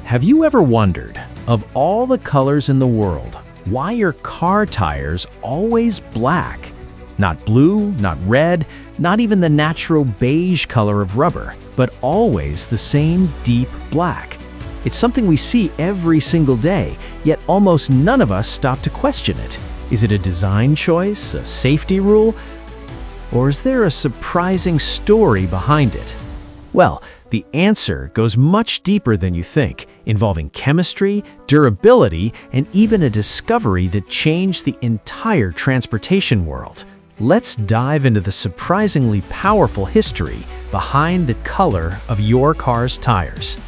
Have you ever wondered, of all the colors in the world, why are car tires always black? Not blue, not red, not even the natural beige color of rubber, but always the same deep black. It's something we see every single day, yet almost none of us stop to question it. Is it a design choice, a safety rule, or is there a surprising story behind it? Well, the answer goes much deeper than you think, involving chemistry, durability, and even a discovery that changed the entire transportation world. Let's dive into the surprisingly powerful history behind the color of your car's tires.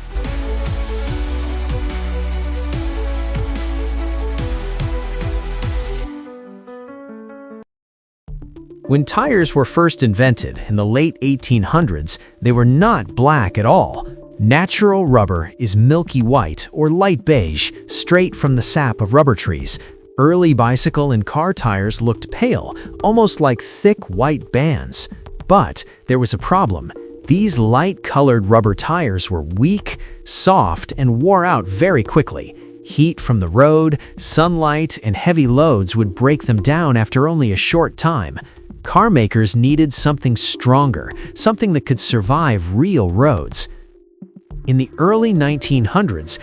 When tires were first invented in the late 1800s, they were not black at all. Natural rubber is milky white or light beige, straight from the sap of rubber trees. Early bicycle and car tires looked pale, almost like thick white bands. But there was a problem. These light-colored rubber tires were weak, soft, and wore out very quickly. Heat from the road, sunlight, and heavy loads would break them down after only a short time. Car makers needed something stronger, something that could survive real roads. In the early 1900s,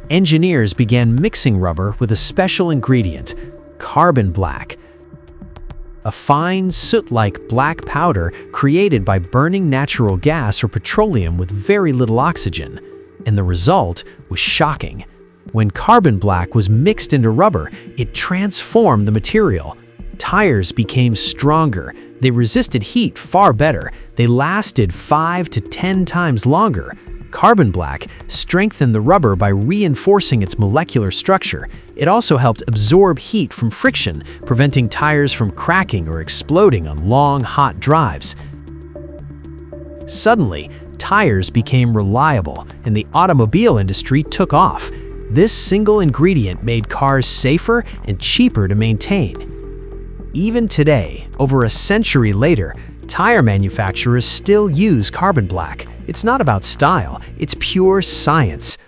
engineers began mixing rubber with a special ingredient, carbon black, a fine, soot-like black powder created by burning natural gas or petroleum with very little oxygen. And the result was shocking. When carbon black was mixed into rubber, it transformed the material. Tires became stronger, they resisted heat far better, they lasted 5 to 10 times longer. Carbon black strengthened the rubber by reinforcing its molecular structure. It also helped absorb heat from friction, preventing tires from cracking or exploding on long, hot drives. Suddenly, tires became reliable, and the automobile industry took off. This single ingredient made cars safer and cheaper to maintain. Even today, over a century later, tire manufacturers still use carbon black. It's not about style, it's pure science.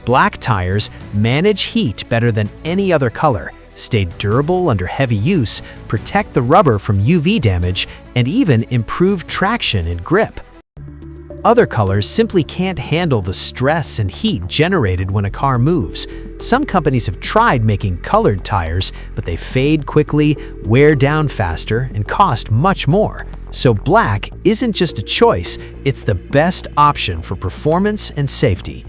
Black tires manage heat better than any other color, stay durable under heavy use, protect the rubber from UV damage, and even improve traction and grip. Other colors simply can't handle the stress and heat generated when a car moves. Some companies have tried making colored tires, but they fade quickly, wear down faster, and cost much more. So black isn't just a choice, it's the best option for performance and safety.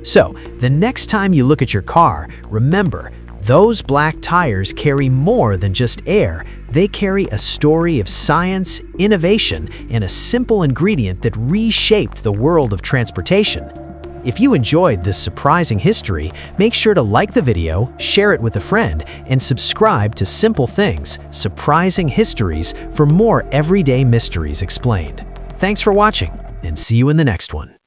So, the next time you look at your car, remember, those black tires carry more than just air. They carry a story of science, innovation, and a simple ingredient that reshaped the world of transportation. If you enjoyed this surprising history, make sure to like the video, share it with a friend, and subscribe to Simple Things Surprising Histories for more everyday mysteries explained. Thanks for watching, and see you in the next one.